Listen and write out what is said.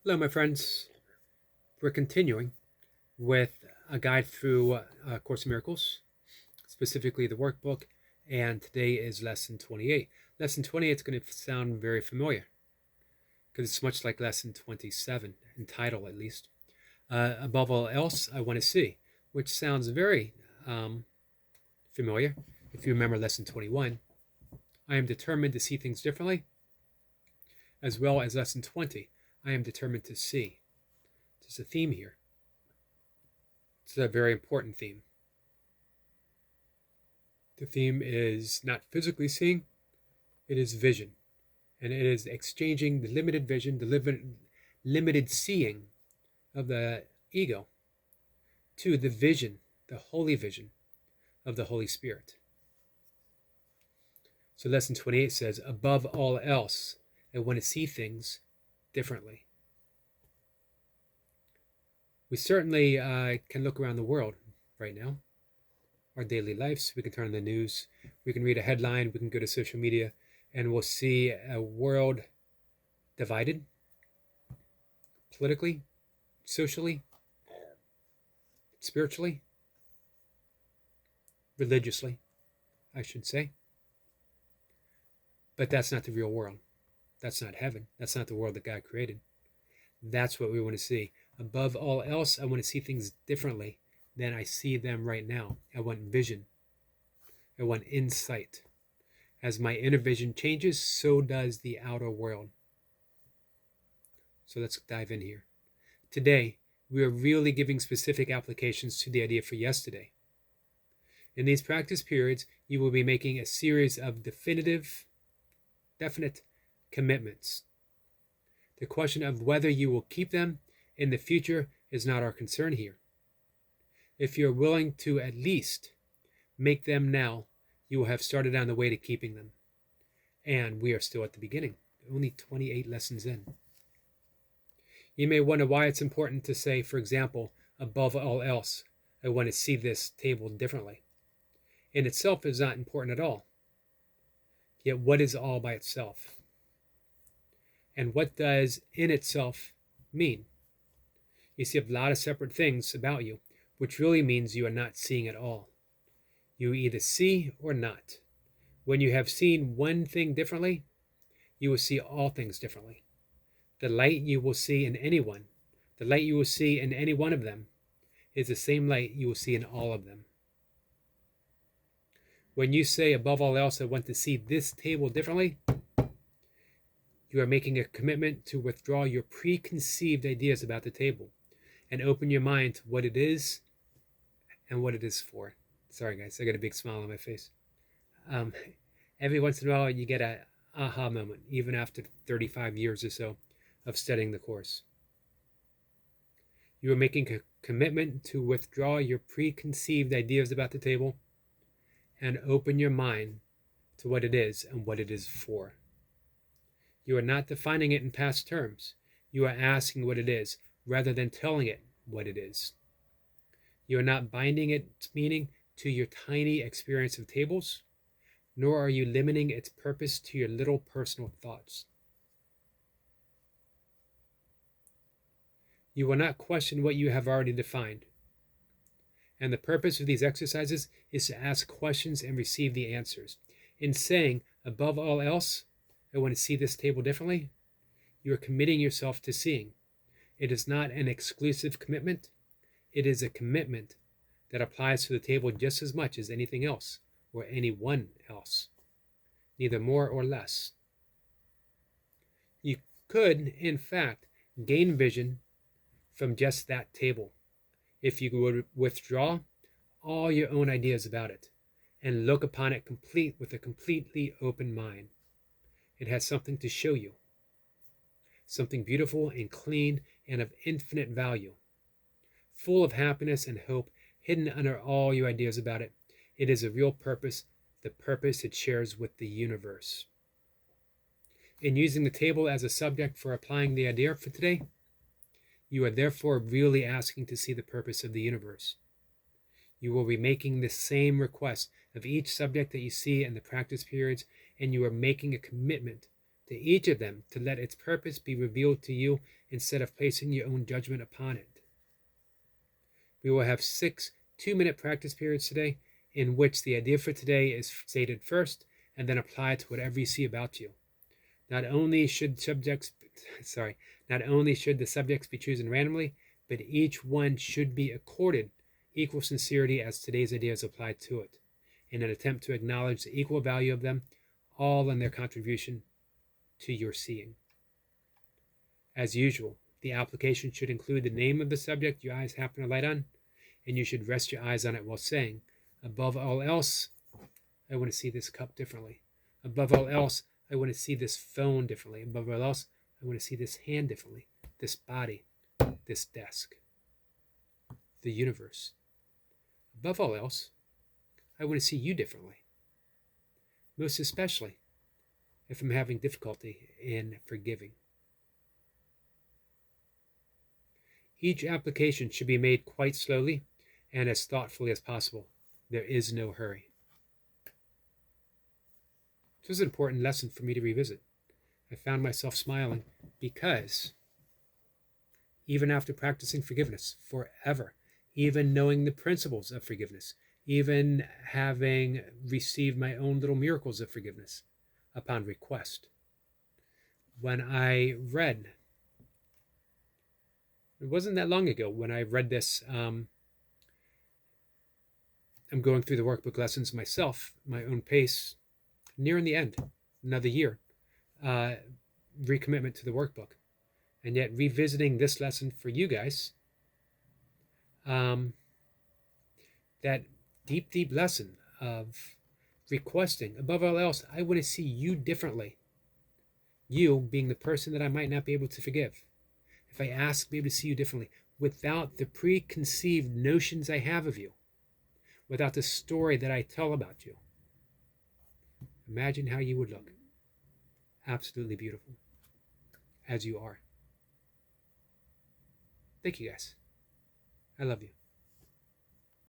Hello, my friends. We're continuing with a guide through Course in Miracles, specifically the workbook, and today is Lesson 28. Lesson 28 is going to sound very familiar because it's much like Lesson 27, in title at least. Above all else, I want to see, which sounds very familiar. If you remember Lesson 21, I am determined to see things differently, as well as Lesson 20, I am determined to see. There's a theme here. It's a very important theme. The theme is not physically seeing, it is vision. And it is exchanging the limited vision, the limited seeing of the ego to the vision, the holy vision of the Holy Spirit. So lesson 28 says, above all else, I want to see things differently. We certainly can look around the world right now, our daily lives. We can turn on the news, we can read a headline, we can go to social media, and we'll see a world divided politically, socially, spiritually, religiously, I should say. But that's not the real world. That's not heaven. That's not the world that God created. That's what we want to see. Above all else, I want to see things differently than I see them right now. I want vision. I want insight. As my inner vision changes, so does the outer world. So let's dive in here. Today, we are really giving specific applications to the idea for yesterday. In these practice periods, you will be making a series of definite commitments. The question of whether you will keep them in the future is not our concern here. If you're willing to at least make them now, you will have started on the way to keeping them. And we are still at the beginning, only 28 lessons in. You may wonder why it's important to say, for example, above all else, I want to see this table differently. In itself is not important at all. Yet what is all by itself? And what does in itself mean? You see a lot of separate things about you, which really means you are not seeing at all. You either see or not. When you have seen one thing differently, you will see all things differently. The light you will see in anyone, the light you will see in any one of them, is the same light you will see in all of them. When you say, above all else, I want to see this table differently, you are making a commitment to withdraw your preconceived ideas about the table and open your mind to what it is and what it is for. Sorry, guys, I got a big smile on my face. Every once in a while, you get an aha moment, even after 35 years or so of studying the Course. You are making a commitment to withdraw your preconceived ideas about the table and open your mind to what it is and what it is for. You are not defining it in past terms. You are asking what it is rather than telling it what it is. You are not binding its meaning to your tiny experience of tables, nor are you limiting its purpose to your little personal thoughts. You will not question what you have already defined. And the purpose of these exercises is to ask questions and receive the answers. In saying, above all else, I want to see this table differently, you are committing yourself to seeing. It is not an exclusive commitment. It is a commitment that applies to the table just as much as anything else or anyone else, neither more or less. You could, in fact, gain vision from just that table if you would withdraw all your own ideas about it and look upon it with a completely open mind. It has something to show you, something beautiful and clean and of infinite value, full of happiness and hope, hidden under all your ideas about it. It is a real purpose, the purpose it shares with the universe. In using the table as a subject for applying the idea for today, you are therefore really asking to see the purpose of the universe. You will be making the same request of each subject that you see in the practice periods, and you are making a commitment to each of them to let its purpose be revealed to you instead of placing your own judgment upon it. We will have 6 2-minute practice periods today, in which the idea for today is stated first and then applied to whatever you see about you. Not only should the subjects be chosen randomly, but each one should be accorded equal sincerity as today's idea is applied to it, in an attempt to acknowledge the equal value of them all and their contribution to your seeing. As usual, the application should include the name of the subject your eyes happen to light on, and you should rest your eyes on it while saying, above all else, I want to see this cup differently. Above all else, I want to see this phone differently. Above all else, I want to see this hand differently, this body, this desk, the universe. Above all else, I want to see you differently. Most especially if I'm having difficulty in forgiving. Each application should be made quite slowly and as thoughtfully as possible. There is no hurry. This was an important lesson for me to revisit. I found myself smiling because even after practicing forgiveness forever, even knowing the principles of forgiveness, even having received my own little miracles of forgiveness upon request, when I read, it wasn't that long ago when I read this, I'm going through the workbook lessons myself, my own pace, nearing the end, another year, recommitment to the workbook. And yet revisiting this lesson for you guys, that deep, deep lesson of requesting, above all else, I want to see you differently. You being the person that I might not be able to forgive. If I ask, maybe to see you differently, without the preconceived notions I have of you, without the story that I tell about you. Imagine how you would look. Absolutely beautiful. As you are. Thank you guys. I love you.